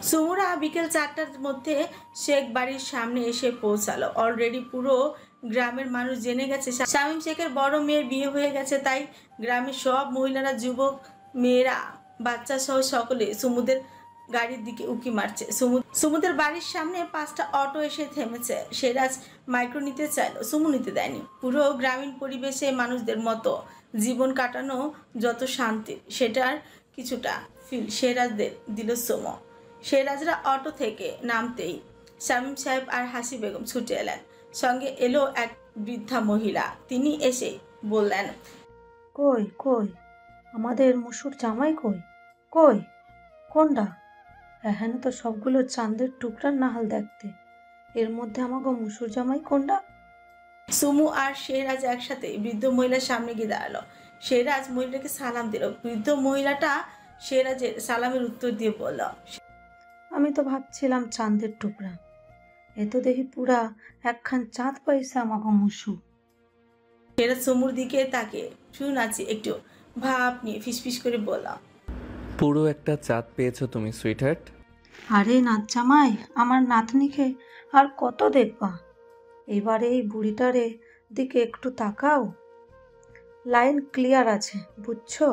সুমুরা বিকেল 4টার মধ্যে শেখ বাড়ির সামনে এসে পৌঁছালো। অলরেডি পুরো গ্রামের মানুষ জেনে গেছে শামীম শেখের বড় মেয়ের বিয়ে হয়ে গেছে। তাই গ্রামের সব মহিলারা, যুবক, মেয়েরা, বাচ্চা সহ সকলে সুমুদের গাড়ির দিকে উকি মারছে। সুমুদের বাড়ির সামনে 5টা অটো এসে থেমেছে। সিরাজ মাইক্রো নিতে চাইল, সুমু নিতে দেয়নি। পুরো গ্রামীণ পরিবেশে মানুষদের মতো জীবন কাটানো যত শান্তি, সেটার কিছুটা ফিল সিরাজদের দিল সুমু। সিরাজরা অটো থেকে নামতেই শামীম সাহেব আর হাসি বেগম ছুটে এলেন। সঙ্গে এলো এক বৃদ্ধা মহিলা। তিনি এসে বললেন, কই কই আমাদের মুসুর জামাই কই? কই কোনটা? এখানে তো সবগুলো চাঁদের টুকরার নাহাল দেখতে। এর মধ্যে আমাকে মুসুর জামাই কোনটা? সুমু আর সিরাজ একসাথে বৃদ্ধ মহিলার সামনে গিয়ে দাঁড়ালো। সিরাজ মহিলাকে সালাম দিল। বৃদ্ধ মহিলাটা সিরাজের সালামের উত্তর দিয়ে বলল, আমি তো ভাবছিলাম চাঁদের টুকরা, এ তো দেখি পুরা একখান চাঁদ পাইছে আমাকে মুসু। সিরাজ সুমুর দিকে তাকে শুন আছে একটু ভাব নিয়ে ফিসফিস করে বলল, পুরো একটা চাঁদ পেয়েছো তুমি সুইটহার্ট। আরে নাত জামাই, আমার নাতনিকে আর কত দেখবা? এবারে এই বুড়িটারে দিকে একটু তাকাও। লাইন ক্লিয়ার আছে, বুঝছো?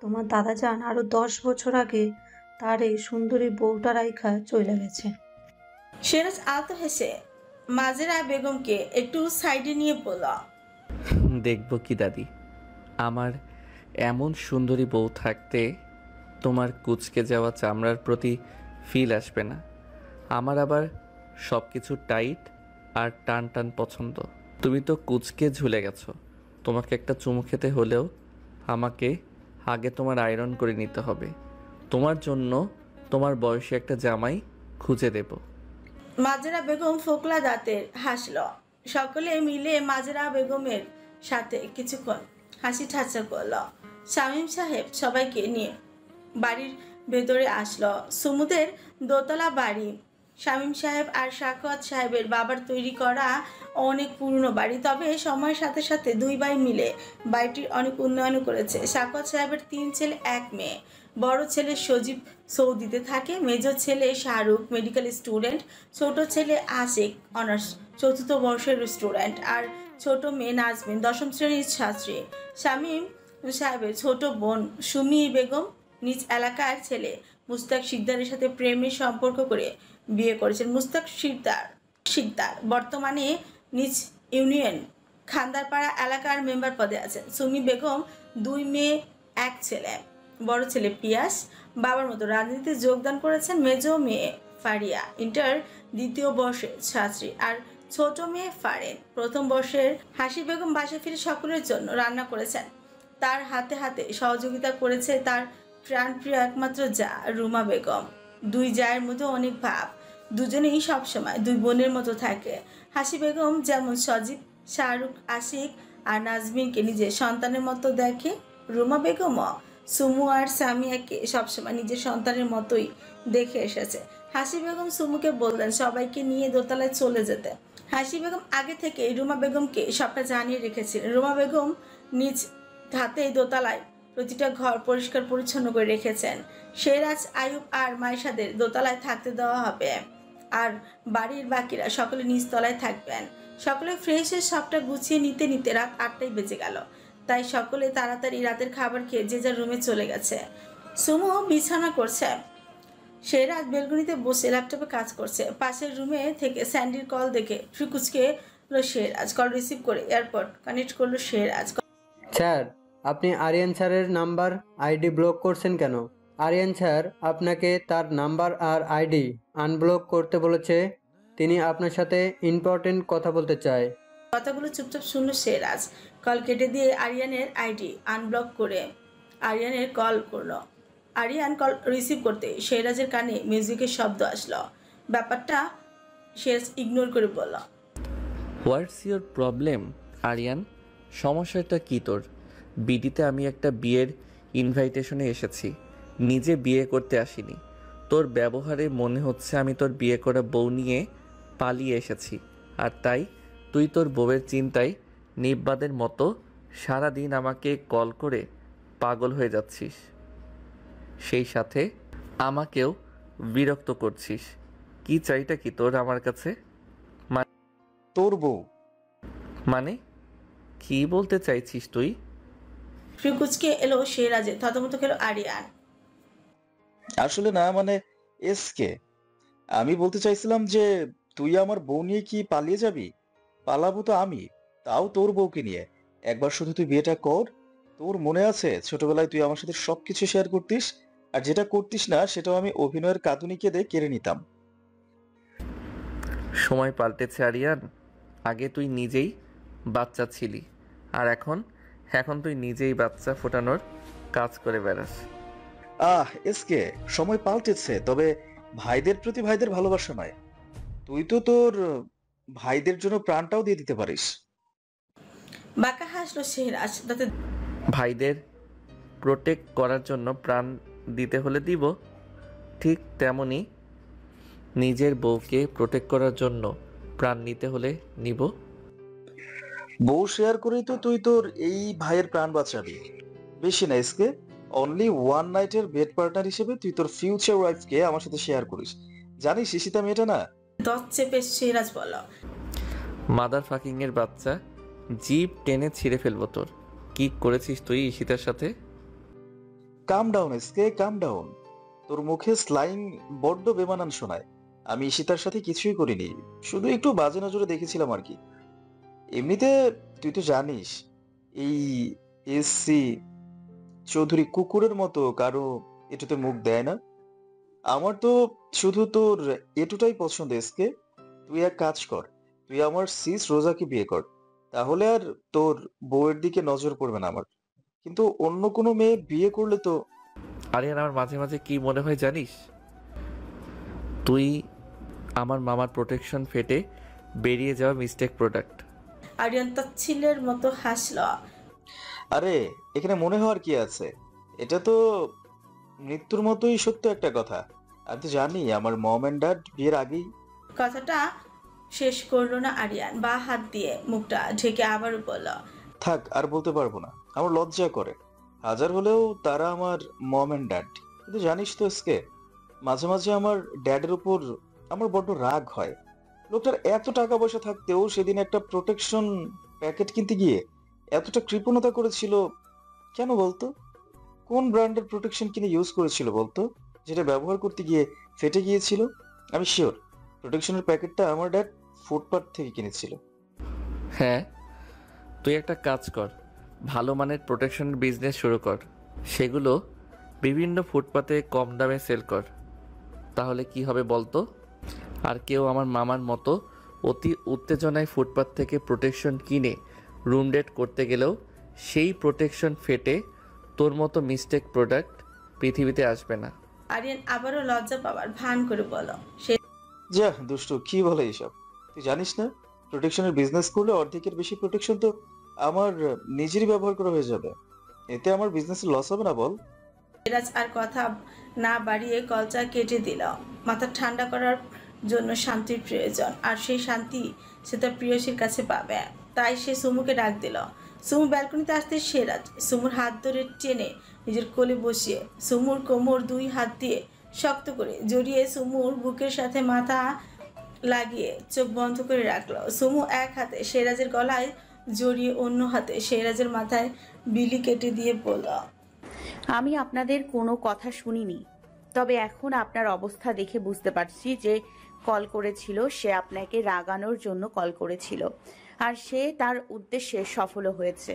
তোমার দাদাজান আরো 10 বছর আগে তার এই সুন্দরী বউটা রাইখা চলে গেছে। সিরাজ আলতো হেসে মাজেরা বেগমকে একটু সাইডে নিয়ে বলল, দেখবো কি দাদি, আমার এমন সুন্দরী বউ থাকতে তোমার কুঁচকে যাওয়া চামড়ার প্রতি ফিল আসবে না। আমার আবার সব কিছু টাইট আর টান টান পছন্দ। তুমি তো কুঁচকে ঝুলে গেছো। তোমাকে একটা চুমু খেতে হলেও আমাকে আগে তোমার আয়রন করে নিতে হবে। তোমার জন্য তোমার বয়সী একটা জামাই খুঁজে দেব। মাজেরা বেগম ফোকলা দাঁতের হাসল। সকলে মিলে মাজেরা বেগমের সাথে কিছুক্ষণ হাসি ঠাট্টা করল। শামীম সাহেব সবাইকে নিয়ে বাড়ির ভেতরে আসলো। সুমুদের দোতলা বাড়ি। শামীম সাহেব আর সাখাওয়াত সাহেবের বাবার তৈরি করা অনেক পুরনো বাড়ি। তবে সময়ের সাথে সাথে দুই ভাই মিলে বাড়িটির অনেক উন্নয়ন করেছে। সাখাওয়াত সাহেবের 3 ছেলে 1 মেয়ে। বড় ছেলে সজীব সৌদিতে থাকে, মেজ ছেলে শাহরুখ মেডিকেল স্টুডেন্ট, ছোট ছেলে আশিক অনার্স 4th বর্ষের স্টুডেন্ট, আর ছোট মেয়ে নাজমিন 10ম শ্রেণীর ছাত্রী। শামীম সাহেবের ছোট বোন সুমি বেগম নিজ এলাকার ছেলে মুস্তাক শিকদারের সাথে প্রেমের সম্পর্ক করে বিয়ে করেছেন। মুস্তাক শিকদার বর্তমানে নিজ ইউনিয়ন খান্দারপাড়া এলাকার মেম্বার পদে আছেন। সুমি বেগম 2 মেয়ে 1 ছেলে। বড় ছেলে পিয়াস বাবার মতো রাজনীতিতে যোগদান করেছেন। মেজ মেয়ে ফারিয়া ইন্টার 2য় বর্ষের ছাত্রী, আর ছোট মেয়ে ফারেন 1ম বর্ষের। হাসি বেগম বাসায় ফিরে সকলের জন্য রান্না করেছেন। তার হাতে হাতে সহযোগিতা করেছে তার প্রাণপ্রিয় একমাত্র জা রুমা বেগম। 2 জায়ের মধ্যে অনেক ভাব, দুজনেই সবসময় 2 বোনের মতো থাকে। হাসি বেগম যেমন সজীব, শাহরুখ, আশিক আর নাজমিনকে নিজের সন্তানের মতো দেখে, রুমা বেগমও সুমু আর সামিয়াকে সবসময় নিজের সন্তানের মতোই দেখে এসেছে। হাসি বেগম সুমুকে বললেন সবাইকে নিয়ে দোতলায় চলে যেতে। হাসি বেগম আগে থেকে রুমা বেগমকে সবটা জানিয়ে রেখেছিলেন। রুমা বেগম নিজ হাতে দোতলায় প্রতিটা ঘর পরিষ্কার পরিচ্ছন্ন করে রেখেছেন। সিরাজ, আয়ুব আর মাইশাদের দোতলায় থাকতে দেওয়া হবে, আর বাড়ির বাকিরা সকলে নিচ তলায় থাকবেন। সকলে ফ্রেশ হয়ে সবটা গুছিয়ে নিতে নিতে রাত 8টাই বেজে গেল। তাই সকলে তাড়াতাড়ি রাতের খাবার খেয়ে যে যার রুমে চলে গেছে। সুমু বিছানা করছে, সিরাজ বেলকনিতে বসে ল্যাপটপে কাজ করছে। পাশের রুমে থেকে স্যান্ডির কল দেখে ফ্রিকুচকে সিরাজ। কল রিসিভ করে এয়ারপড কানেক্ট করলো সিরাজ। স্যার, আপনি আরিয়ান স্যারের নাম্বার আইডি ব্লক করছেন কেন? আরিয়ান স্যার আপনাকে তার নাম্বার আর আইডি আনব্লক করতে বলেছে। তিনি আপনার সাথে ইম্পর্টেন্ট কথা বলতে চায়। কথাগুলো চুপচাপ শুনলো সিরাজ। কল কেটে দিয়ে আরিয়ানের আইডি আনব্লক করে আরিয়ানের কল করলো। আরিয়ান কল রিসিভ করতে সিরাজের কানে মিউজিকের শব্দ আসলো। ব্যাপারটা সিরাজ ইগনোর করে বলল, হোয়াটস ইয়োর প্রবলেম আরিয়ান? সমস্যাটা কি তোর? বিডিতে আমি একটা বিয়ের ইনভাইটেশনে এসেছি, নিজে বিয়ে করতে আসিনি। তোর ব্যবহারে মনে হচ্ছে আমি তোর বিয়ে করা বউ নিয়ে পালিয়ে এসেছি, আর তাই তুই তোর বউয়ের চিন্তায় নিব্বাদের মতো সারাদিন আমাকে কল করে পাগল হয়ে যাচ্ছিস। সেই সাথে আমাকেও বিরক্ত করছিস। কি চাইটা কি তোর আমার কাছে? তোর বউ। মানে কি বলতে চাইছিস তুই? ফ্রিকুচকে এলো শেহরাজের, থতমত খেলো আরিয়ান। আসলে না, মানে এসকে, আমি বলতে চাইছিলাম যে তুই আমার বউ নিয়ে কি পালিয়ে যাবি? পালাবো তো আমি, তাও তোর বউকে নিয়ে। একবার শুধু তুই বিয়েটা কর। তোর মনে আছে ছোটবেলায় তুই আমার সাথে সবকিছু শেয়ার করতিস, আর যেটা করতিস না সেটাও আমি অভিনয়ের কাঁদুনি কেঁদে কেড়ে নিতাম। সময় পাল্টেছে আরিয়ান। আগে তুই নিজেই বাচ্চা ছিলি, আর এখন এখন তুই নিজেই বাচ্চা ফোটানোর কাজ করে বেড়াস। এসকে, সময় পাল্টেছে, তবে ভাইদের প্রতি ভাইদের ভালোবাসা নয়। তুই তো তোর ভাইদের জন্য প্রাণটাও দিয়ে দিতে পারিস। বাঁকা হাসলো শেহরাজ, তাতে ভাইদের প্রোটেক্ট করার জন্য প্রাণ দিতে হলে দিব, ঠিক তেমনি নিজের বউকে প্রোটেক্ট করার জন্য প্রাণ নিতে হলে নিব। বউ শেয়ার করেই তো তুই তোর এই ভাইয়ের প্রাণ বাঁচাবি। বেশি না এসকে, অনলি ওয়ান নাইটের বেড পার্টনার হিসেবে তুই তোর ফিউচার ওয়াইফকে আমার সাথে শেয়ার করিস। জানিস ঈশিতা মেয়েটা না। দত চেপে শেহরাজ বলল, মাদার ফাকিং এর বাচ্চা, জিভ টেনে ছিঁড়ে ফেলবো তোর। কি করেছিস তুই ঈশিতার সাথে? কাম ডাউন এসকে, কাম ডাউন। তোর মুখে স্লাইং বড্ড বেমানান শোনায়। আমি ঈশিতার সাথে কিছুই করিনি, শুধু একটু বাজে নজরে দেখেছিলাম আর কি। এমনিতে তুই তো জানিস এই এসসি চৌধুরী কুকুরের মতো কারো এটুতে মুখ দেয় না। আমার তো শুধু তোর এটুটাই পছন্দ এসকে। তুই এক কাজ কর, তুই আমার সিস রোজাকে বিয়ে কর, তাহলে আর তোর বউয়ের দিকে নজর পড়বে না আমার। কিন্তু অন্য কোনো মেয়ে বিয়ে করলে তো। আরিয়ান, আমার মাঝে মাঝে কি মনে হয় জানিস? তুই আমার মামার প্রোটেকশন ফেটে বেরিয়ে যাওয়া মিস্টেক প্রোডাক্ট। আরিয়ান তাচ্ছিল্যের মতো হাসলো। আরে, এখানে মনে হওয়ার কি আছে? এটা তো মৃত্যুর মতোই সত্য একটা কথা। আমি তো জানি আমার মম এন্ড ড্যাড বিয়ের আগেই। কথাটা শেষ করলো না আরিয়ান, বা হাত দিয়ে মুখটা ঢেকে আবারও বলল, থাক, আর বলতে পারবো না, আমার লজ্জা করে। হাজার হলেও তারা আমার মম এন্ড ড্যাড। কিন্তু জানিস তো এসকে, মাঝে মাঝে আমার ড্যাডের উপর আমার বড্ড রাগ হয়। লোকটার এত টাকা পয়সা থাকতেও সেদিন একটা প্রোটেকশন প্যাকেট কিনতে গিয়ে এতটা কৃপণতা করেছিল কেন বলতো? কোন ব্র্যান্ডের প্রোটেকশন কিনে ইউজ করেছিল বলতো, যেটা ব্যবহার করতে গিয়ে ফেটে গিয়েছিল? আমি শিওর প্রোটেকশনের প্যাকেটটা আমার ড্যাড ফুটপাথ থেকে কিনেছিল। হ্যাঁ, তুই একটা কাজ কর, ভালো মানের প্রোটেকশন বিজনেস শুরু কর। সেগুলো বিভিন্ন ফুটপাতে কম দামে সেল কর। তাহলে কি হবে বলতো? আর কেউ আমার মামার মতো অতি উত্তেজনায় ফুটপাত থেকে প্রোটেকশন কিনে রুম ডেট করতে গেলেও সেই প্রোটেকশন ফেটে তোর মতো মিস্টেক প্রোডাক্ট পৃথিবীতে আসবে না। আরিয়ান আবারও লজ্জা পাওয়ার ভান করে বলল, সে যা দুষ্টু, কি বলে এইসব? তুই জানিস না প্রোটেকশনের বিজনেস করলে অর্ধেকের বেশি প্রোটেকশন তো আমার নিজেরই ব্যবহার করা হয়ে যাবে। এতে আমার বিজনেসের লস হবে না বল? শেহরাজ আর কথা না বাড়িয়ে কলচা কেটে দিল। মাথা ঠান্ডা করার জন্য শান্তির প্রয়োজন, আর সেই শান্তি সে তার প্রিয়সীর কাছে পাবে। তাই সে সুমুকে ডাক দিল। সুমু ব্যালকনিতে আসতে শেহরাজ সুমুর হাত ধরে টেনে নিজের কোলে বসিয়ে সুমুর কোমর দুই হাত দিয়ে শক্ত করে জড়িয়ে সুমুর বুকের সাথে মাথা লাগিয়ে চোখ বন্ধ করে রাখলো। সুমু এক হাতে শেহরাজের গলায় জড়িয়ে অন্য হাতে শেহরাজের মাথায় বিলি কেটে দিয়ে বলল, আমি আপনাদের কোনো কথা শুনিনি, তবে এখন আপনার অবস্থা দেখে বুঝতে পারছি যে কল করেছিল সে আপনাকে রাগানোর জন্য কল করেছিল, আর সে তার উদ্দেশ্যে সফলও হয়েছে।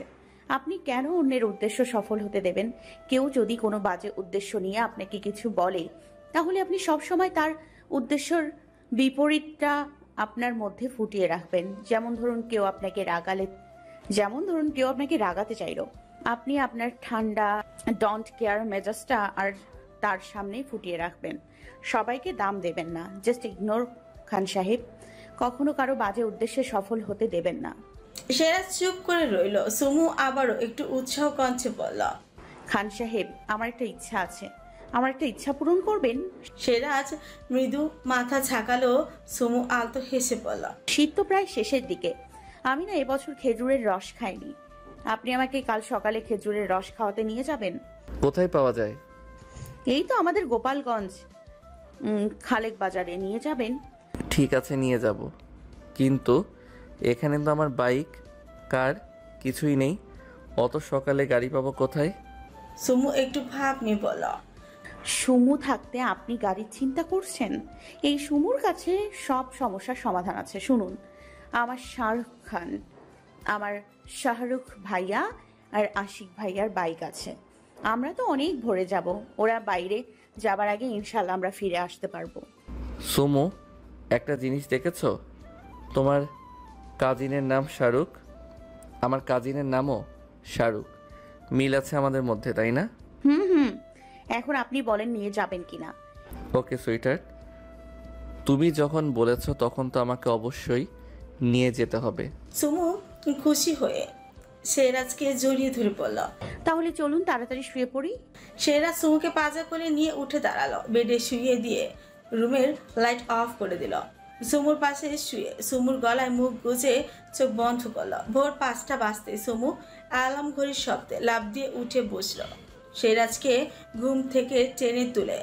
আপনি কেন অন্যের উদ্দেশ্য সফল হতে দেবেন? কেউ যদি কোনো বাজে উদ্দেশ্য নিয়ে আপনাকে কিছু বলে, তাহলে আপনি সবসময় তার উদ্দেশ্যের বিপরীতটা আপনার মধ্যে ফুটিয়ে রাখবেন। যেমন ধরুন কেউ আপনাকে রাগাতে চাইলো, আপনি আপনার ঠান্ডা ডোন্ট কেয়ার মেজাজটা আর তার সামনে ফুটিয়ে রাখবেন। সবাইকে দাম দেবেন না, জাস্ট ইগনোর খান সাহেব। কখনো কারো বাজে উদ্দেশ্যে সফল হতে দেবেন না। শেহরাজ চুপ করে রইল। সুমু আবারও একটু উৎসাহ কঞ্চে বলল, খান সাহেব, আমার একটা ইচ্ছা আছে, আমার একটা ইচ্ছা পূরণ করবেন? শেহরাজ মৃদু মাথা ঝাঁকালো। সুমু আলতো হেসে বলল, শীত তো প্রায় শেষের দিকে, আমি না এবছর খেজুরের রস খাইনি। আপনি আমাকে কাল সকালে খেজুরের রস খাওয়াতে নিয়ে যাবেন? কোথায় পাওয়া যায়? এই তো আমাদের গোপালগঞ্জ খালেক বাজারে নিয়ে যাবেন? ঠিক আছে, নিয়ে যাব, কিন্তু এখানে তো আমার বাইক কার কিছুই নেই। অত সকালে গাড়ি পাবো কোথায়? সুমু একটু ভাব নিয়ে বলল। সুমু থাকতে আপনি গাড়ির চিন্তা করছেন? এই সুমুর কাছে সব সমস্যার সমাধান আছে। শুনুন, আমার শাহরুখ ভাইয়া আর আশিক ভাইয়ার বাইক আছে। আমরা তো অনেক ভোরে যাব। ওরা বাইরে যাবার আগে ইনশাল্লাহ আমরা ফিরে আসতে পারবো। সুমু, একটা জিনিস দেখেছো? তোমার কাজিনের নাম শাহরুখ, আমার কাজিনের নামও শাহরুখ। মিল আছে আমাদের মধ্যে, তাই না? হুম, এখন আপনি বলেন নিয়ে যাবেন কিনা। ওকে সুইটার, তুমি যখন বলেছো তখন তো আমাকে অবশ্যই নিয়ে যেতে হবে। সুমু খুশি হয়ে শেহরাজকে জড়িয়ে ধরে পড়ল। তাহলে চলুন তাড়াতাড়ি শুয়ে পড়ি। শেহরাজ সুমুকে পাজা করে নিয়ে উঠে দাঁড়ালো, বেডে শুয়ে দিয়ে রুমের লাইট অফ করে দিল। সুমুর পাশে শুয়ে সুমুর গলায় মুখ গুজে চোখ বন্ধ করলো। ভোর 5টা বাজতে সুমু অ্যালার্ম ঘড়ির শব্দে লাফ দিয়ে উঠে বসলো। শেহরাজকে ঘুম থেকে টেনে তুলে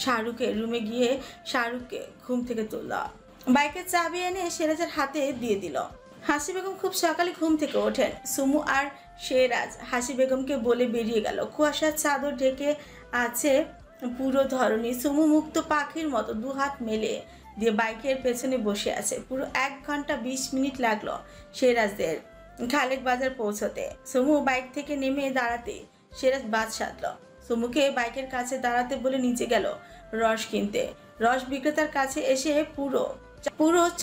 শাহরুখের রুমে গিয়ে শাহরুখকে ঘুম থেকে তুলল। বাইকের চাবি এনে শেহরাজের হাতে দিয়ে দিল। হাসি বেগম খুব সকালে ঘুম থেকে ওঠেন। সুমু আর শেহরাজ হাসি বেগমকে বলে বেরিয়ে গেল। কুয়াশার চাদর ঢেকে আছে পুরো ধরনী। সুমু মুক্ত পাখির মতো দুহাত মেলে দিয়ে বাইকের পেছনে বসে আছে। পুরো 1 ঘন্টা 20 মিনিট লাগলো শেহরাজদের খালেক বাজার পৌঁছতে। সুমু বাইক থেকে নেমে দাঁড়াতে শেহরাজ বাদ সাধল। সুমুকে বাইকের কাছে দাঁড়াতে বলে নিচে গেল রস কিনতে। রস বিক্রেতার কাছে এসে পুরো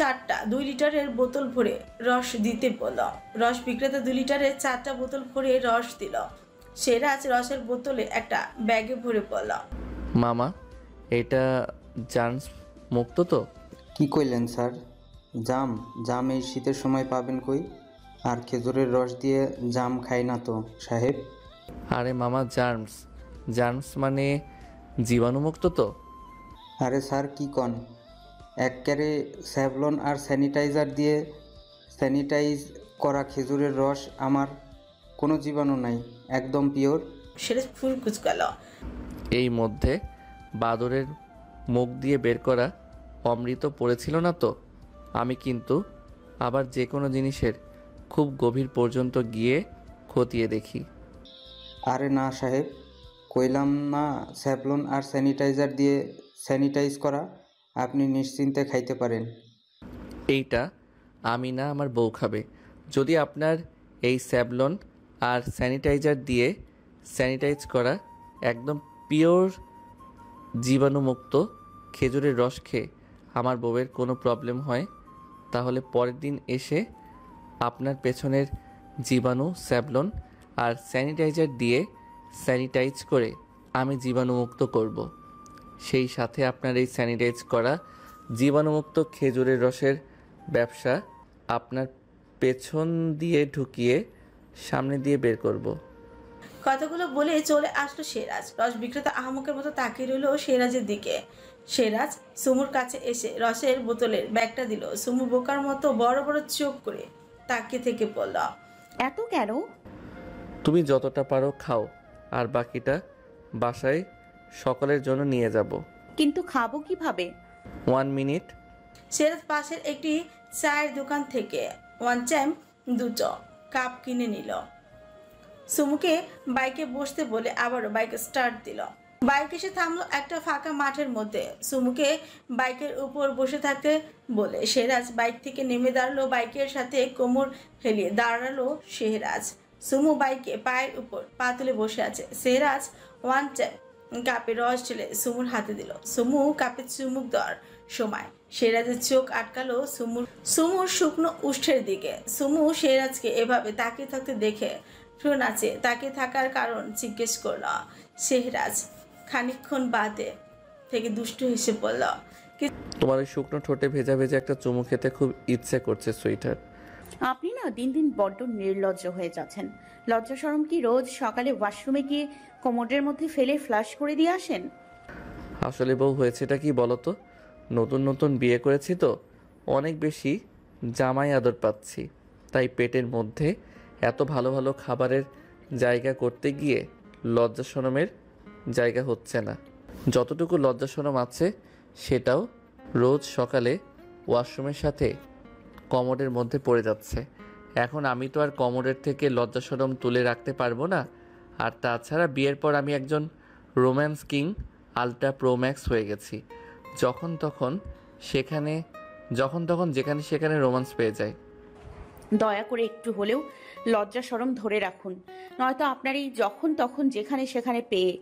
4টা 2 লিটারের বোতল ভরে রস দিতে বলল। রস বিক্রেতা 2 লিটারের 4টা বোতল ভরে রস দিল। শেহরাজ রসের বোতলে একটা ব্যাগে ভরে পড়ল। মামা, এটা জার্মস মুক্ত তো? কি কইলেন স্যার? জাম জাম এই শীতের সময় পাবেন কই? আর খেজুরের রস দিয়ে জাম খাই না তো সাহেব। আরে মামা, জার্মস মানে জীবাণুমুক্ত তো? আরে স্যার কি কন, একবারে স্যাভলন আর স্যানিটাইজার দিয়ে স্যানিটাইজ করা খেজুরের রস, আমার কোনো জীবাণু নাই, একদম পিওর। শেহরাজ ফুল কুচকাল। এই মধ্যে বাদরের মুখ দিয়ে বের করা অমৃত পড়েছিল না তো? আমি কিন্তু আবার যে কোনো জিনিসের খুব গভীর পর্যন্ত গিয়ে খতিয়ে দেখি। আরে না সাহেব, কইলাম না স্যাভলন আর স্যানিটাইজার দিয়ে স্যানিটাইজ করা, আপনি নিশ্চিন্তে খাইতে পারেন। এইটা আমি না, আমার বউ খাবে। যদি আপনার এই স্যাভলন আর স্যানিটাইজার দিয়ে স্যানিটাইজ করা একদম পিওর জীবাণুমুক্ত খেজুরের রস খেয়ে আমার বউয়ের কোনো প্রবলেম হয়, তাহলে পরের দিন এসে আপনার পেছনের জীবাণু স্যাভলন আর স্যানিটাইজার দিয়ে স্যানিটাইজ করে আমি জীবাণুমুক্ত করব। সেই সাথে আপনার এই স্যানিটাইজ করা জীবাণুমুক্ত খেজুরের রসের ব্যবসা আপনার পেছন দিয়ে ঢুকিয়ে সামনে দিয়ে বের করব। কথাগুলো বলে চলে আসলো শেহরাজ। রস বিক্রেতা আহমকের মতো তাকিয়ে রইল শেহরাজের দিকে। শেহরাজ সুমুর কাছে এসে রসের বোতলের ব্যাগটা দিল। সুমু বোকার মতো বড় বড় চোখ করে তাকিয়ে থেকে বলল, এত কেন? তুমি যতটা পারো খাও, আর বাকিটা বাসায় সকলের জন্য নিয়ে যাব। কিন্তু খাবো কিভাবে? 1 মিনিট। শেহরাজ পাশের একটি চায়ের দোকান থেকে 1 চাম 2 কাপ কিনে নিল। সুমুকে বাইকে বসতে বলে আবারও বাইক স্টার্ট দিল। বাইক এসে থামলো একটা ফাঁকা মাঠের মধ্যে। সুমুকে বাইকের উপর বসে থাকতে বলে শেহরাজ বাইক থেকে নেমে দাঁড়ালো। বাইকের সাথে কোমর হেলিয়ে দাঁড়ালো শেহরাজ। সুমু বাইকে পায়ের উপর পা তুলে বসে আছে। শেহরাজ 1 চাম কাপে রস ঢেলে সুমুর হাতে দিল। সুমু কাপে চুমুক দেওয়ার সময় শেহরাজের চোখ আটকালো সুমুর শুকনো উষ্ঠের দিকে। সুমু শেহরাজকে এভাবে তাকিয়ে থাকতে দেখে ফ্রু নাচে তাকিয়ে থাকার কারণ জিজ্ঞেস করল। শেহরাজ খানিকক্ষণ বাদে থেকে দুষ্টু হেসে পড়ল। তোমার ওই শুকনো ঠোঁটে ভেজা ভেজা একটা চুমু খেতে খুব ইচ্ছে করছে সুইটার। আপনি না দিন দিন বড্ড নির্লজ্জ হয়ে যাচ্ছেন। লজ্জা শরম কি রোজ সকালে ওয়াশরুমে গিয়ে কোমরের মধ্যে ফেলে ফ্লাশ করে দিয়ে আসেন? আসলে বউ, হয়েছেটা কি বলো তো? নতুন নতুন বিয়ে করেছি তো, অনেক বেশি জামাই আদর পাচ্ছি, তাই পেটের মধ্যে এত ভালো ভালো খাবারের জায়গা করতে গিয়ে লজ্জা শরমের জায়গা হচ্ছে না। যতটুকু লজ্জা শরম আছে সেটাও রোজ সকালে ওয়াশরুমের সাথে কমোডের মধ্যে পড়ে যাচ্ছে। এখন আমি তো আর কমোডের থেকে লজ্জাশরম তুলে রাখতে পারবো না। আর তাছাড়া বিয়ের পর আমি একজন রোম্যান্স কিং আলট্রা প্রোম্যাক্স হয়ে গেছি। যখন তখন যেখানে সেখানে রোম্যান্স পেয়ে যায়। দয়া করে একটু হলেও লজ্জা শরম ধরে রাখুন, নয়তো আপনার এই যখন তখন যেখানে সেখানে পেয়ে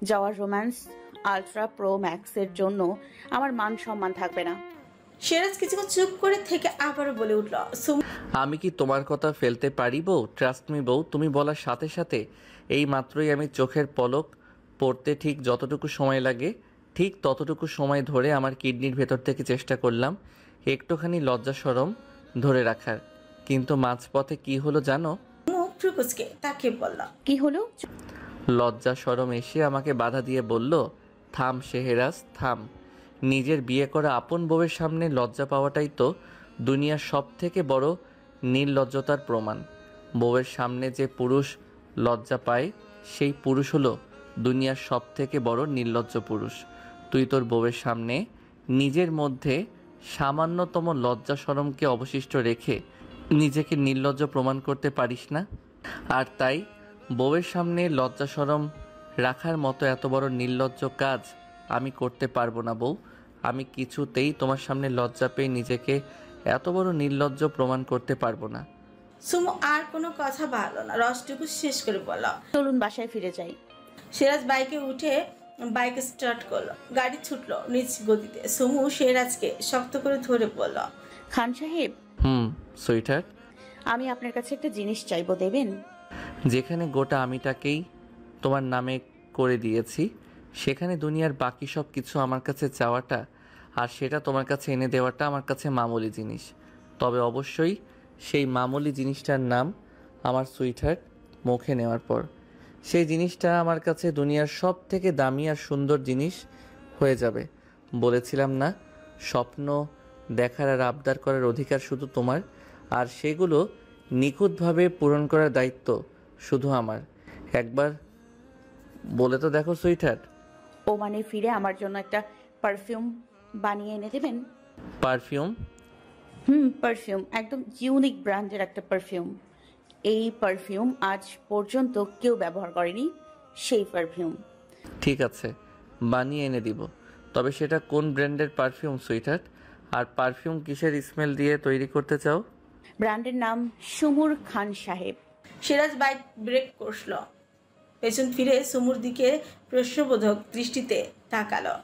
যাওয়ার রোম্যান্স আলট্রা প্রো ম্যাক্সের জন্য আমার মান সম্মান থাকবে না। সিরাজ কিছুক্ষণ চুপ করে থেকে আবারও বলে উঠল, আমি কি তোমার কথা ফেলতে পারি বউ? ট্রাস্ট মি বউ, তুমি বলার সাথে সাথে এই মাত্রই আমি চোখের পলক পড়তে ঠিক যতটুকু সময় লাগে ঠিক ততটুকু সময় ধরে আমার কিডনির ভেতর থেকে চেষ্টা করলাম একটুখানি লজ্জা শরম ধরে রাখার, কিন্তু মাঝপথে কি হলো জানো? মুখ ফ্রুকুচকে তাকে বলল, কি হলো? লজ্জা শরম এসে আমাকে বাধা দিয়ে বলল, থাম শেহরাজ থাম। নিজের বিয়ে করা আপন বউয়ের সামনে লজ্জা পাওয়াটাই তো দুনিয়ার সব থেকে বড় নির্লজ্জতার প্রমাণ। বউয়ের সামনে যে পুরুষ লজ্জা পায় সেই পুরুষ হলো দুনিয়ার সব থেকে বড় নির্লজ্জ পুরুষ। তুই তোর বউয়ের সামনে নিজের মধ্যে সামান্যতম লজ্জা শরমকে অবশিষ্ট রেখে নিজেকে নির্লজ্জ প্রমাণ করতে পারিস না। আর তাই বউয়ের সামনে লজ্জা শরম রাখার মতো এত বড় নির্লজ্জ কাজ আমি করতে পারবো না বউ। আমি কিছুতেই তোমার সামনে লজ্জা পেয়ে নিজেকে এত বড় নির্লজ্জ প্রমাণ করতে পারবো না। সুমু আর কোনো কথা বাড়ল না, রসটুকু শেষ করে বলল। চলুন বাসায় ফিরে যাই। সিরাজ বাইকে উঠে বাইক স্টার্ট করলো, গাড়ি ছুটলো নিজ গতিতে। সুমু সিরাজকে শক্ত করে ধরে বলল, খান সাহেব, সুইটার, আমি আপনার কাছে একটা জিনিস চাইবো, দেবেন? যেখানে গোটা আমিটাকেই তোমার নামে করে দিয়েছি সেখানে দুনিয়ার বাকি সব কিছু আমার কাছে চাওয়াটা আর সেটা তোমার কাছে এনে দেওয়াটা আমার কাছে মামুলি জিনিস। তবে অবশ্যই সেই মামুলি জিনিসটার নাম আমার সুইটহার্ট মুখে নেওয়ার পর সেই জিনিসটা আমার কাছে দুনিয়ার সব থেকে দামি আর সুন্দর জিনিস হয়ে যাবে। বলেছিলাম না, স্বপ্ন দেখার আর আবদার করার অধিকার শুধু তোমার, আর সেগুলো নিখুঁতভাবে পূরণ করার দায়িত্ব শুধু আমার। একবার বলে তো দেখো সুইটহার্ট। ওমানে ফিরে আমার জন্য একটা পারফিউম বানিয়ে এনে দেবেন? পারফিউম? পারফিউম, একদম ইউনিক ব্র্যান্ডের একটা পারফিউম। এই পারফিউম আজ পর্যন্ত কেউ ব্যবহার করেনি, সেই পারফিউম। ঠিক আছে, বানিয়ে এনে দিব। তবে সেটা কোন ব্র্যান্ডের পারফিউম সুইটহার্ট? আর পারফিউম কিসের স্মেল দিয়ে তৈরি করতে চাও? ব্র্যান্ডের নাম সুমুর খান সাহেব। সিরাজ বাইক ব্রেক করলো, পেছন ফিরে সুমুর দিকে প্রশ্নবোধক দৃষ্টিতে তাকালো।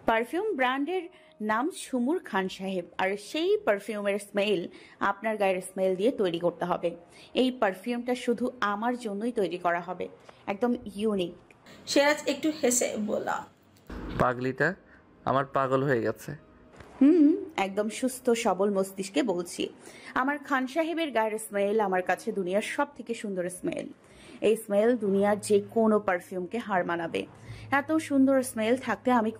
পারফিউম ব্র্যান্ডের নাম সুমুর খান সাহেব, আর সেই পারফিউমের স্মেল আপনার গায়ের স্মেল দিয়ে তৈরি করতে হবে। এই পারফিউমটা শুধু আমার জন্যই তৈরি করা হবে, একদম ইউনিক। সিরাজ একটু হেসে বলল, পাগলিটা আমার পাগল হয়ে গেছে। একদম সুস্থ সবল মস্তিষ্কে বলছি। আমার খান সাহেবের গায়ের স্মেল আমার কাছে দুনিয়ার সব থেকে সুন্দর স্মেল। এই স্মেল দুনিয়ার যে কোনো পারফিউমকে হার মানাবে। এত সুন্দর স্মেল থাকতে আমি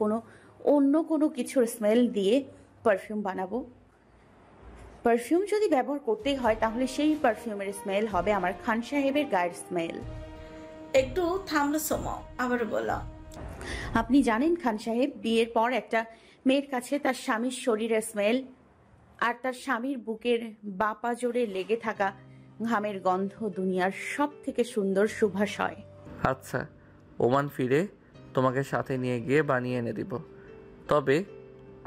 অন্য কোনো কিছুর স্মেল দিয়ে পারফিউম বানাবো? পারফিউম যদি ব্যবহার করতেই হয় তাহলে সেই পারফিউমের স্মেল হবে আমার খান সাহেবের গায়ের স্মেল। একটু থামলো সুমু, আবার বলল, আপনি জানেন খান সাহেব, বিয়ের পর একটা মেয়ের কাছে তার স্বামীর শরীরের স্মেল আর তার স্বামীর বুকের বাপা জোরে লেগে থাকা ঘামের গন্ধ দুনিয়ার সব থেকে সুন্দর সুবাস হয়। আচ্ছা, ওমান ফিরে তোমাকে সাথে নিয়ে গিয়ে বানিয়ে এনে দিব। তবে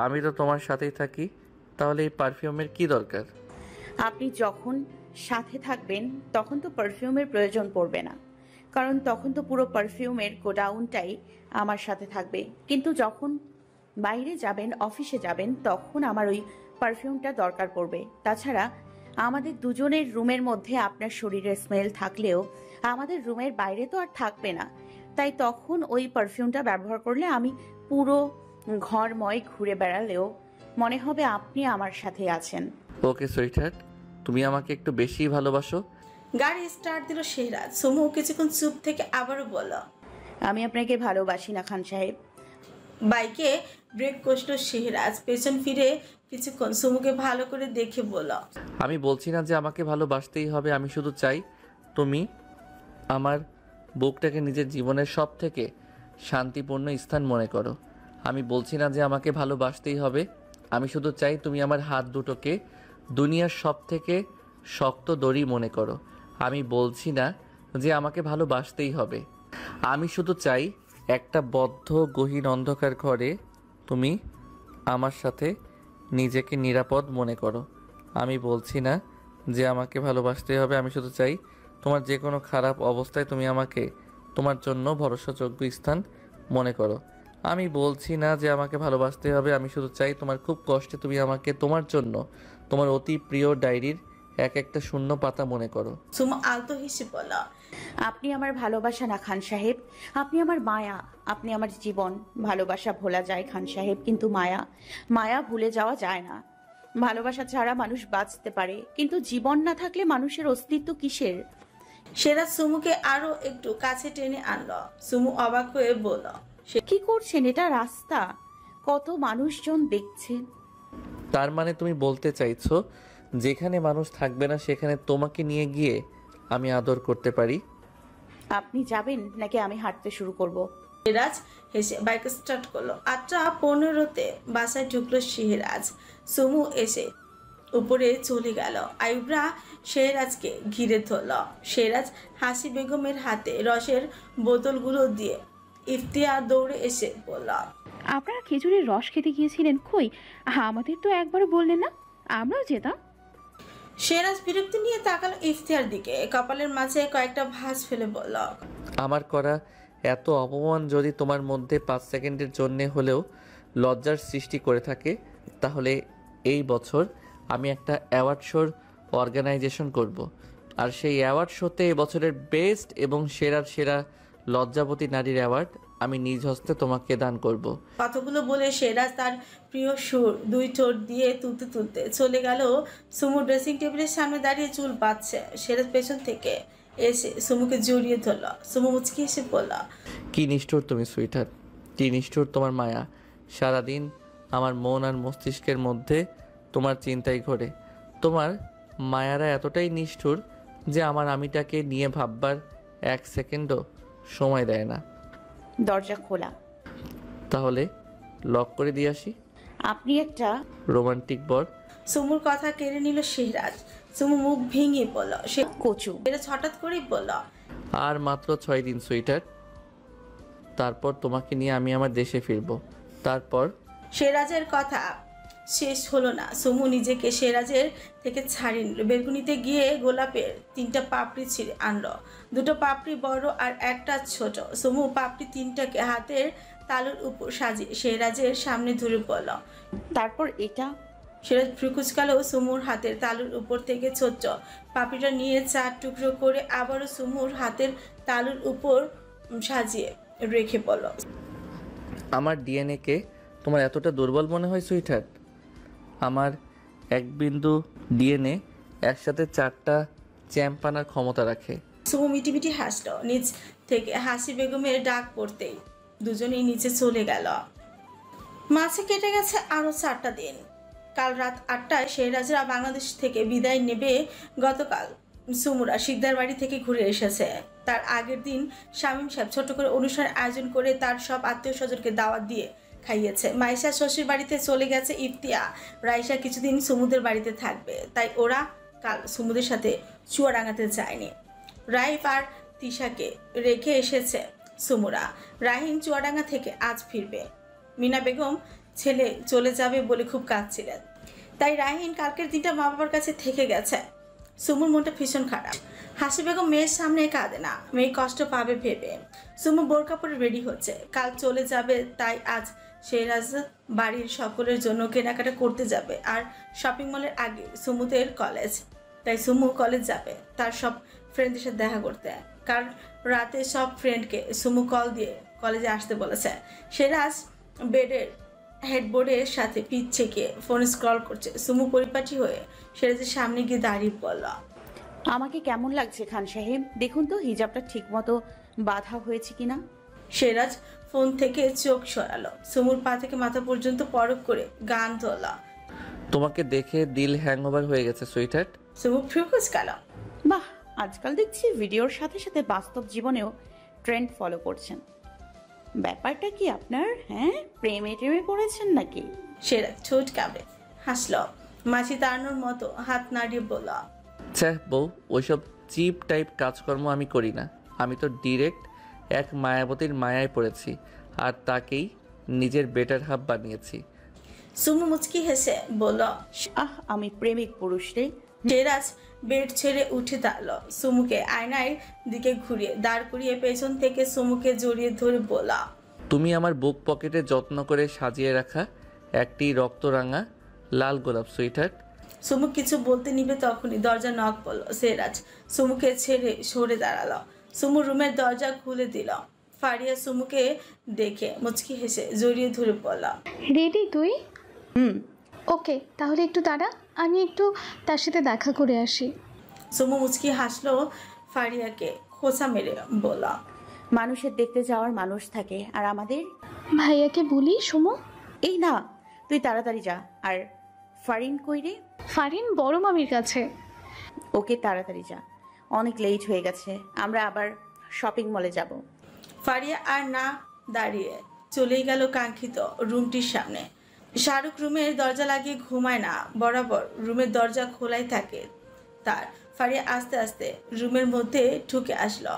আমি তো তোমার সাথেই থাকি, তাহলে এই পারফিউমের কি দরকার? আপনি যখন সাথে থাকবেন তখন তো পারফিউমের প্রয়োজন পড়বে না, কারণ তখন তো পুরো পারফিউমের গোডাউনটাই আমার সাথে থাকবে। কিন্তু যখন বাইরে যাবেন, অফিসে যাবেন, তখন আমার ওই পারফিউমটা দরকার পড়বে। তাছাড়া আমাদের দুজনের রুমের মধ্যে আপনার শরীরের স্মেল থাকলেও আমাদের রুমের বাইরে তো আর থাকবে না। তাই তখন ওই পারফিউমটা ব্যবহার করলে আমি পুরো ঘরময় ঘুরে বেড়ালেও মনে হবে আপনি আমার সাথে আছেন। ওকে সুইটহার্ট, তুমি আমাকে একটু বেশি ভালোবাসো। গাড়ি স্টার্ট দিল সিরাজ। সুমু কিছুক্ষণ চুপ থেকে আবারও বলল, আমি আপনাকে ভালোবাসি না খান সাহেব। বাইকে ব্রেক কষলো সিরাজ, পেছন ফিরে কিছুক্ষণ সুমুকে ভালো করে দেখে বলল, আমি বলছি না যে আমাকে ভালোবাসতেই হবে, আমি শুধু চাই তুমি আমার বুকটাকে নিজের জীবনের সব থেকে শান্তিপূর্ণ স্থান মনে করো। আমি বলছি না যে আমাকে ভালোবাসতেই হবে, আমি শুধু চাই তুমি আমার হাত দুটোকে দুনিয়ার সব থেকে শক্ত দড়ি মনে করো। আমি বলছি না যে আমাকে ভালোবাসতেই হবে, আমি শুধু চাই একটা বদ্ধ গহীন অন্ধকার ঘরে তুমি আমার সাথে নিজেকে নিরাপদ মনে করো। আমি বলছি না যে আমাকে ভালোবাসতেই হবে, আমি শুধু চাই তোমার যে কোনো খারাপ অবস্থায় তুমি আমাকে তোমার জন্য ভরসাযোগ্য স্থান মনে করো। আমি বলছি না যে আমাকে ভালোবাসতে হবে, আমি শুধু চাই তোমার খুব কষ্টে তুমি আমাকে তোমার জন্য তোমার অতি প্রিয় ডায়েরির এক একটা শূন্য পাতা মনে করো। সুমু আলতো হেসে বলল, আপনি আমার ভালোবাসা না খান সাহেব, আপনি আমার মায়া, আপনি আমার জীবন। ভালোবাসা ভোলা যায় খান সাহেব, কিন্তু মায়া মায়া ভুলে যাওয়া যায় না। ভালোবাসা ছাড়া মানুষ বাঁচতে পারে, কিন্তু জীবন না থাকলে মানুষের অস্তিত্ব কিসের? সেরাজ সুমুকে আরো একটু কাছে টেনে আনলো। সুমু অবাক হয়ে বলল, কি করছেন? এটা রাস্তা, কত মানুষজন দেখছে। তার মানে তুমি বলতে চাইছো যেখানে মানুষ থাকবে না সেখানে তোমাকে নিয়ে গিয়ে আমি আদর করতে পারি? আপনি যাবেন নাকি আমি হাঁটতে শুরু করব? সিরাজ হেসে বাইক স্টার্ট করলো। 8:15 বাসায় ঢুকলো সিরাজ। সুমু এসে উপরে চলে গেল। আইবরা শেহরাজকে ঘিরে ধরল। শেহরাজ হাসি বেগমের হাতে রসের বোতলগুলো দিয়ে ইফতিয়ার দৌড়ে এসে বলল, আপনারা খেজুরের রস খেতে গিয়েছিলেন কই? আমাদের তো একবারও বললেন না, আমরাও যেতাম। শেহরাজ বিরক্তি নিয়ে তাকালো ইফতিয়ার দিকে, কপালের মাঝে কয়েকটা ভাঁজ ফেলে বলল, আমার করা এত অপমান যদি তোমার মধ্যে 5 সেকেন্ডের জন্যে হলেও লজ্জার সৃষ্টি করে থাকে, তাহলে এই বছর আমি একটা অ্যাওয়ার্ড শোর অর্গানাইজেশন করব। আর সেই অ্যাওয়ার্ড শোতে এবছরের বেস্ট এবং সেরার সেরা লজ্জাবতী নারীর অ্যাওয়ার্ড আমি নিজ হস্তে তোমাকে দান করব। কথাগুলো বলে শেহরাজ তার প্রিয় সুর 2 ঠোঁট দিয়ে তুলতে তুলতে চলে গেল। সুমু ড্রেসিং টেবিলের সামনে দাঁড়িয়ে চুল বাঁধছে। শেহরাজ পেছন থেকে এসে সুমুকে জড়িয়ে ধরল। সুমু মুচকি এসে বলল, কি নিষ্ঠুর তুমি সুইটহার্ট, কি নিষ্ঠুর তোমার মায়া। সারাদিন আমার মন আর মস্তিষ্কের মধ্যে তোমার চিন্তাই ঘোরে। তোমার মায়ারা এতটাই নিষ্ঠুর যে আমার আমিটাকে নিয়ে ভাববার 1 সেকেন্ডও সময় দেয় না। দরজা খোলা। তাহলে লক করে দিয়ে আসি। আপনি একটা রোমান্টিক বর। সুমুর কথা কেড়ে নিল শেহরাজ। সুমু মুখ ভেঙে বলল, কচু। শেহরাজ হঠাৎ করেই বলল, আর মাত্র 6 দিন সুইটহার্ট, তারপর তোমাকে নিয়ে আমি আমার দেশে ফিরবো। তারপর শেহরাজের কথা শেষ হলো না। সুমু নিজেকে শেহরাজের থেকে ছাড়িয়ে নিল। বেলকুনিতে গিয়ে গোলাপের 3টা পাপড়ি ছিঁড়ে আনলো। 2টো পাপড়ি বড় আর একটা ছোট। সুমু পাপড়ি 3টাকে হাতের তালুর উপর সাজিয়ে শেহরাজের সামনে ধরে পড়ল। তারপর এটা? শেহরাজ ফ্রুকুচকালো সুমুর হাতের তালুর উপর থেকে ছোট্ট পাপড়িটা নিয়ে 4 টুকরো করে আবারও সুমুর হাতের তালুর উপর সাজিয়ে রেখে পড়ল, আমার ডিএনএকে তোমার এতটা দুর্বল মনে হয় সুইটহার্ট? আমার এক বিন্দু ডিএনএ একসাথে 4টা চ্যাম্প আনার ক্ষমতা রাখে। সুমু মিটিমিটি হাসলো। নিচ থেকে হাসি বেগমের ডাক পড়তেই দুজনেই নিচে চলে গেল। মাঝে কেটে গেছে আরো 4টা দিন। কাল রাত 8টায় শেহরাজরা বাংলাদেশ থেকে বিদায় নেবে। গতকাল সুমুরা শিকদার বাড়ি থেকে ঘুরে এসেছে। তার আগের দিন শামীম সাহেব ছোট করে অনুষ্ঠানের আয়োজন করে তার সব আত্মীয় স্বজনকে দাওয়াত দিয়ে খাইয়েছে। মাইশা শ্বশুর বাড়িতে চলে গেছে ইফতিয়া। রাইসা কিছুদিন সুমুদের বাড়িতে থাকবে, তাই ওরা কাল সুমুদের সাথে চুয়াডাঙ্গাতে যায়নি। রাইফ আর তিশাকে রেখে এসেছে সুমুরা। রাহিম চুয়াডাঙ্গা থেকে আজ ফিরবে। মিনা বেগম ছেলে চলে যাবে বলে খুব কাঁদছিলেন, তাই রাহিন কালকের দিনটা মা বাবার কাছে থেকে গেছে। সুমুর মনটা ভীষণ খারাপ। হাসি বেগম মেয়ের সামনে কাঁদে না, মেয়ে কষ্ট পাবে ভেবে। সুমু বোরকা পরে রেডি হচ্ছে, কাল চলে যাবে। তাই আজ শেহরাজ বাড়ির সকলের জন্য কেনাকাটা করতে যাবে। আর শপিং মলের আগে সুমুদের কলেজ, তাই সুমু কলেজ যাবে তার সব ফ্রেন্ডদের সাথে দেখা করতে। কাল রাতে সব ফ্রেন্ডকে সুমু কল দিয়ে কলেজে আসতে বলেছে। শেহরাজ বেডের হেডবোর্ডের সাথে পিঠ ছেঁকে ফোন স্ক্রল করছে। সুমু পরিপাটি হয়ে শেহরাজের সামনে গিয়ে দাঁড়িয়ে পড়ল। আমাকে কেমন লাগছে খান সাহেব? দেখুন তো হিজাবটা ঠিক মতো বাঁধা হয়েছে কিনা। শেহরাজ ফোন থেকে চোখ সরালো। সুমুর পা থেকে মাথা পর্যন্ত পরখ করে গান তোলা। তোমাকে দেখে দিল হ্যাংওভার হয়ে গেছে সুইটহার্ট। সুমু ফ্রুকুচকাল। বাহ, আজকাল দেখছি ভিডিওর সাথে সাথে বাস্তব জীবনেও ট্রেন্ড ফলো করছেন। ব্যাপারটা কি আপনার? হ্যাঁ, প্রেমে টেমে পড়েছেন নাকি? সেরাজ ঠোঁট কামড়ে হাসল, মাছি তাড়ানোর মতো হাত নাড়িয়ে বলল, ছ্যাঃ বউ, ওইসব চিপ টাইপ কাজকর্ম আমি করি না। আমি তো ডিরেক্ট এক মায়াবতীর মায়ায় পড়েছি, আর তাকেই নিজের বেটার হাফ বানিয়েছি। সুমু মুচকি হেসে বলল। আমি প্রেমিক পুরুষ রে। সেরাজ বেড ছেড়ে উঠে দাঁড়ালো, সুমুকে আয়নায় দিকে ঘুরিয়ে দাঁড় করিয়ে পেছন থেকে সুমুকে জড়িয়ে ধরে বলল, তুমি আমার বুক পকেটে যত্ন করে সাজিয়ে রাখা একটি রক্তরাঙা লাল গোলাপ সুইটহার্ট। সুমু কিছু বলতে নিবে তখনই দরজা নক পড়ল। সেরাজ সুমুকে ছেড়ে সরে দাঁড়ালো। সুমু রুমের দরজা খুলে দিল। ফারিয়া সুমুকে দেখে মুচকি হেসে জড়িয়ে ধরে বলল, রেডি তুই? ওকে, তাহলে একটু দাঁড়া, আমি একটু তার সাথে দেখা করে আসি। সুমু মুচকি হাসলো, ফারিয়াকে খোঁচা মেরে বলল, মানুষের দেখতে যাওয়ার মানুষ থাকে, আর আমাদের। ভাইয়াকে বলি সুমো? এই না, তুই তাড়াতাড়ি যা। আর ফারিন কই রে? ফারিন বড় মামির কাছে। ওকে, তাড়াতাড়ি যা, অনেক লেট হয়ে গেছে, আমরা আবার শপিং মলে যাব। ফারিয়া আর না দাঁড়িয়ে চলেই গেল কাঙ্ক্ষিত রুমটির সামনে। শাহরুখ রুমের দরজা লাগিয়ে ঘুমায় না, বরাবর রুমের দরজা খোলাই থাকে তার। ফারিয়া আস্তে আস্তে রুমের মধ্যে ঢুকে আসলো।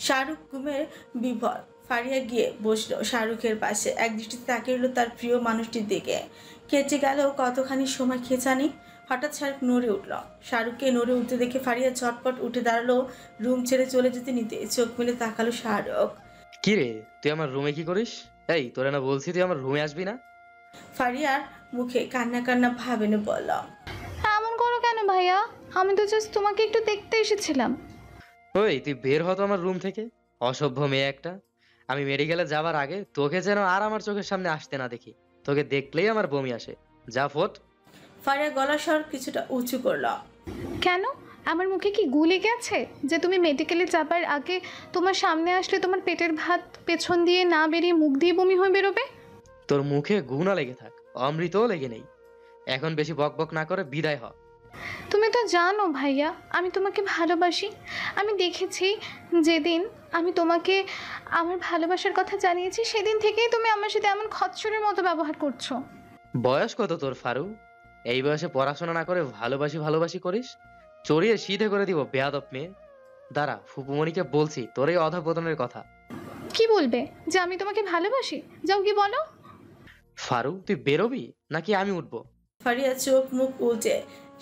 শাহরুখ ঘুমের বিভোর। ফারিয়া গিয়ে বসলো শাহরুখের পাশে, এক দৃষ্টিতে তাকিয়ে রইল তার প্রিয় মানুষটির দিকে। কেটে গেল কতখানি সময় খেচানি। হঠাৎ শাহরুখ নড়ে উঠল। শাহরুখকে নড়ে উঠতে দেখে ফারিয়া ঝটপট উঠে দাঁড়ালো। রুম ছেড়ে চলে যেতে নিতে চোখ মেলে তাকালো শাহরুখ। কি রে, তুই আমার রুমে কি করিস? এই, তোরা না বলছি তুই আমার রুমে আসবি না? ফারিয়ার মুখে কান্না কান্না ভাব এনে বলল, এমন করো কেন ভাইয়া? আমি তো জাস্ট তোমাকে একটু দেখতে এসেছিলাম। ওই, তুই বের হতো আমার রুম থেকে, অসভ্য মেয়ে একটা। আমি মেডিকেলে যাবার আগে তোকে যেন আর আমার চোখের সামনে আসতে না দেখি। তোকে দেখলেই আমার বমি আসে। যা ফোট। ফারিয়া গলার স্বর কিছুটা উঁচু করল। কেন, আমার মুখে কি গুলি গেছে যে তুমি মেডিকেলে যাবার আগে তোমার সামনে আসলে তোমার পেটের ভাত পেছন দিয়ে না বেরিয়ে মুখ দিয়ে বমি হয়ে বেরোবে? তোর মুখে গুণা লেগে থাক, অমৃতও লেগে নেই। এখন বেশি বক বক না করে বিদায় হ। তুমি তো জানো ভাইয়া, আমি তোমাকে ভালোবাসি। আমি দেখেছি যেদিন আমি তোমাকে আমার ভালোবাসার কথা জানিয়েছি, সেদিন থেকেই তুমি আমার সাথে এমন খচ্চরের মতো ব্যবহার করছো। বয়স কত তোর ফারু? এই বয়সে পড়াশোনা না করে ভালোবাসি ভালোবাসি করিস? চড়িয়ে সিধে করে দিব বেয়াদব মেয়ে। দাঁড়া, ফুপুমণিকে বলছি তোর এই অধঃপতনের কথা। কি বলবে? যে আমি তোমাকে ভালোবাসি? যাও কি বলো। ফারু, তুই বেরোবি নাকি আমি উঠবো? ফারিয়া চোখ মুখ উল্টে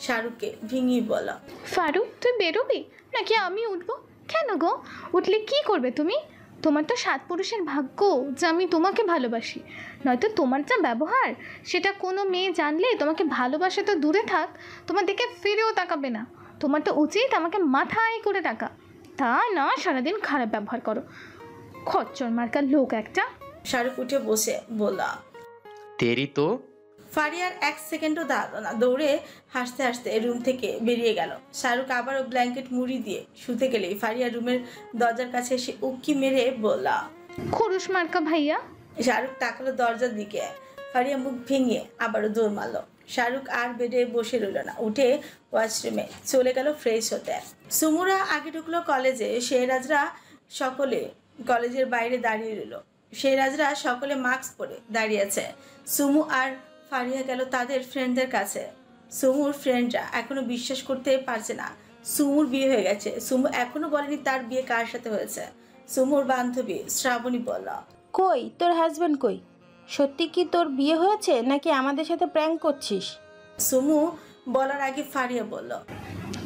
শাহরুখকে ভিঙিয়ে বলল, ফারুক, তুই বেরোবি নাকি আমি উঠবো? কেন গো, উঠলে কি করবে তুমি? তোমার তো 7 পুরুষের ভাগ্য যে আমি তোমাকে ভালোবাসি, নয়তো তোমার যা ব্যবহার সেটা কোনো মেয়ে জানলে তোমাকে ভালোবাসা তো দূরে থাক, তোমার দিকে ফিরেও তাকাবে না। তোমার তো উচিত আমাকে মাথায় করে টাকা, তা না সারাদিন খারাপ ব্যবহার করো। খচ্চর মার্কার লোক একটা। শাহরুখ উঠে বসে বলল। তেরি তো। ফারিয়ার 1 সেকেন্ডও দাঁড়ালো না, দৌড়ে হাসতে হাসতে রুম থেকে বেরিয়ে গেল। শাহরুখ আবারও ব্ল্যাঙ্কেট মুড়ি দিয়ে শুতে গেলেই ফারিয়া রুমের দরজার কাছে এসে উক্কি মেরে বলল, খরুশ মার্কা ভাইয়া। শাহরুখ তাকালো দরজার দিকে। ফারিয়া মুখ ভেঙে আবারও দৌড় মারল। শাহরুখ আর বেডে বসে রইল না, উঠে ওয়াশরুমে চলে গেল ফ্রেশ হতে। সুমুরা আগে ঢুকলো কলেজে। শেহরাজরা সকলে কলেজের বাইরে দাঁড়িয়ে রইল। শেহরাজরা সকলে মাস্ক পরে দাঁড়িয়ে আছে। সুমু আর ফারিয়া গেল তাদের ফ্রেন্ডদের কাছে। সুমুর ফ্রেন্ডরা এখনো বিশ্বাস করতে পারছে না সুমুর বিয়ে হয়ে গেছে। সুমু এখনো বলেনি তার বিয়ে কার সাথে হয়েছে। সুমুর বান্ধবী শ্রাবণী বলল, কই তোর হাজবেন্ড কই? সত্যি কি তোর বিয়ে হয়েছে নাকি আমাদের সাথে প্র্যাঙ্ক করছিস? সুমু বলার আগে ফারিয়া বলল,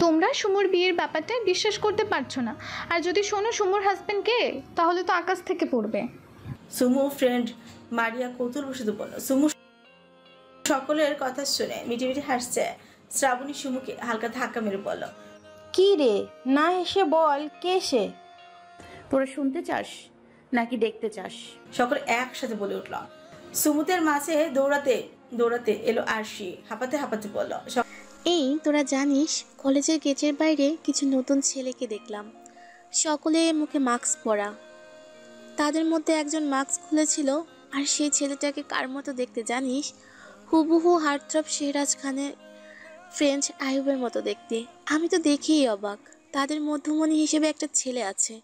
তোমরা সুমুর বিয়ের ব্যাপারটাই বিশ্বাস করতে পারছো না, আর যদি শোনো সুমুর হাজবেন্ড কে, তাহলে তো আকাশ থেকে পড়বে। সুমু ফ্রেন্ড মারিয়া কৌতুল বসে বলল। সুমু সকলের কথা শুনে মিটিমিটি হাসছে। শ্রাবণী সুমুকে হালকা ধাক্কা মেরে বলল, কি রে, না এসে বল কে সে? তোরা শুনতে চাস নাকি দেখতে চাস? সকলে একসাথে বলে উঠল। সুমুদের মাঝে দৌড়াতে দৌড়াতে এলো আরশি, হাঁপাতে হাঁপাতে বলল, এই তোরা জানিস, কলেজের গেটের বাইরে কিছু নতুন ছেলেকে দেখলাম, সকলে মুখে মাস্ক পরা। তাদের মধ্যে একজন মাস্ক খুলেছিল, আর সেই ছেলেটাকে কার মতো দেখতে জানিস? হুবহু হার্টথ্রব শেহরাজ খানের ফ্রেঞ্চ আইয়ুবের মতো দেখতে। আমি তো দেখেই অবাক, তাদের মধ্যমণি হিসেবে একটা ছেলে আছে,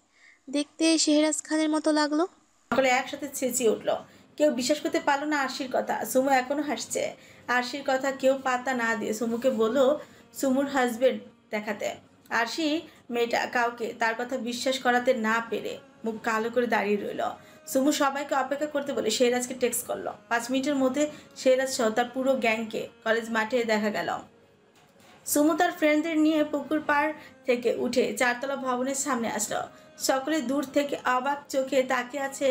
দেখতে শেহরাজ খানের মতো লাগলো। সকলে একসাথে চেঁচিয়ে উঠল। কেউ বিশ্বাস করতে পারলো না আরশির কথা। সুমু এখনো হাসছে। আরশির কথা কেউ পাত্তা না দিয়ে সুমুকে বলল সুমুর হাজবেন্ড দেখাতে। আরশি মেয়েটা কাউকে তার কথা বিশ্বাস করাতে না পেরে মুখ কালো করে দাঁড়িয়ে রইল। সুমু সবাইকে অপেক্ষা করতে বলে শেহরাজকে টেক্সট করলো। 5 মিনিটের মধ্যে শেহরাজ সহ তার পুরো গ্যাংকে কলেজ মাঠে দেখা গেল। সুমু তার ফ্রেন্ডদের নিয়ে পুকুর পাড় থেকে উঠে 4তলা ভবনের সামনে আসলো। সকলে দূর থেকে অবাক চোখে তাকিয়ে আছে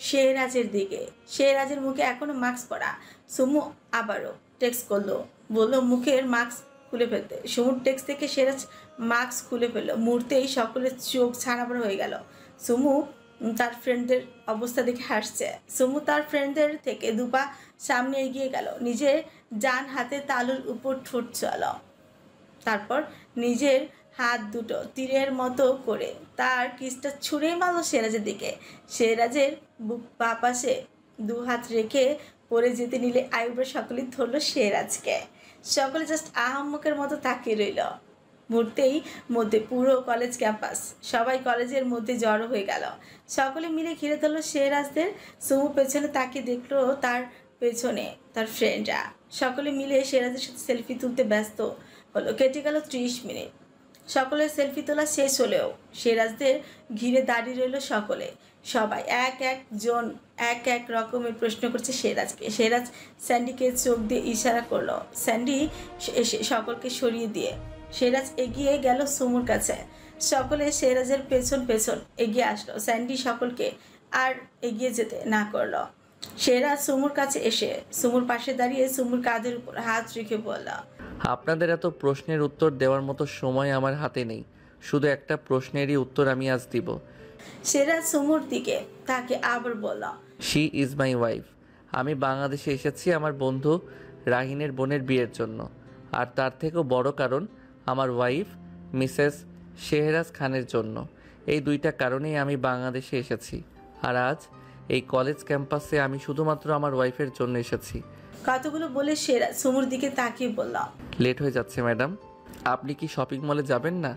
শেহরাজের দিকে। শেহরাজের মুখে এখনো মাস্ক পরা। সুমু আবারও টেক্সট করলো, বললো মুখের মাস্ক খুলে ফেলতে। সুমুর টেক্সট থেকে শেহরাজ মাস্ক খুলে ফেললো। মুহূর্তেই সকলের চোখ ছানাবড়া হয়ে গেল। সুমু তার ফ্রেন্ডদের অবস্থা দেখে হাসছে। সুমু তার ফ্রেন্ডদের থেকে দুপা সামনে এগিয়ে গেল। নিজের ডান হাতে তালুর উপর ঠোঁট চল, তারপর নিজের হাত দুটো তীরের মতো করে তার কিসটা ছুঁড়ে মারল শেহরাজের দিকে। শেহরাজের বুক বাঁ পাশে 2 হাত রেখে পড়ে যেতে নিলে আইব্রো সকলেই ধরল শেহরাজকে। সকলে জাস্ট আহাম্মকের মতো তাকিয়ে রইল। মুহূর্তেই মধ্যে পুরো কলেজ ক্যাম্পাস সবাই কলেজের মধ্যে জড়ো হয়ে গেল। সকলে মিলে ঘিরে ধরল শেহরাজদের। সুমু পেছনে তাকিয়ে দেখলো তার পেছনে তার ফ্রেন্ডরা। সকলে মিলে শেহরাজের সাথে সেলফি তুলতে ব্যস্ত হলো। কেটে গেল 30 মিনিট। সকলের সেলফি তোলা শেষ হলেও শেহরাজদের ঘিরে দাঁড়িয়ে রইল সকলে। সবাই এক একজন এক এক রকমের প্রশ্ন করছে শেহরাজকে। শেহরাজ স্যান্ডিকে চোখ দিয়ে ইশারা করলো। স্যান্ডি এসে সকলকে সরিয়ে দিয়ে শেহরাজ এগিয়ে গেল সুমুর কাছে। সকলে শেহরাজের পেছন পেছন এগিয়ে আসলো। স্যান্ডি সকলকে আর এগিয়ে যেতে না করলো। শেহরাজ সুমুর কাছে এসে সুমুর পাশে দাঁড়িয়ে সুমুর কাঁধের উপর হাত রেখে বলল, আপনাদের এত প্রশ্নের উত্তর দেওয়ার মতো সময় আমার হাতে নেই। শুধু একটা প্রশ্নেরই উত্তর আমি আজ দিব। শেহরাজ সুমুর দিকে তাকে আবার বলল, শি ইজ মাই ওয়াইফ। আমি বাংলাদেশে এসেছি আমার বন্ধু রাহিনের বোনের বিয়ের জন্য। আর তার থেকেও বড় কারণ আমার ওয়াইফ মিসেস শেহরাজ খানের জন্য। এই 2টা কারণেই আমি বাংলাদেশে এসেছি। আর আজ এই কলেজ ক্যাম্পাসে আমি শুধুমাত্র আমার ওয়াইফের জন্য এসেছি। কতগুলো বলে শেহরাজ সুমুর দিকে তাকিয়ে বলল, লেট হয়ে যাচ্ছে ম্যাডাম, আপনি কি শপিং মলে যাবেন না?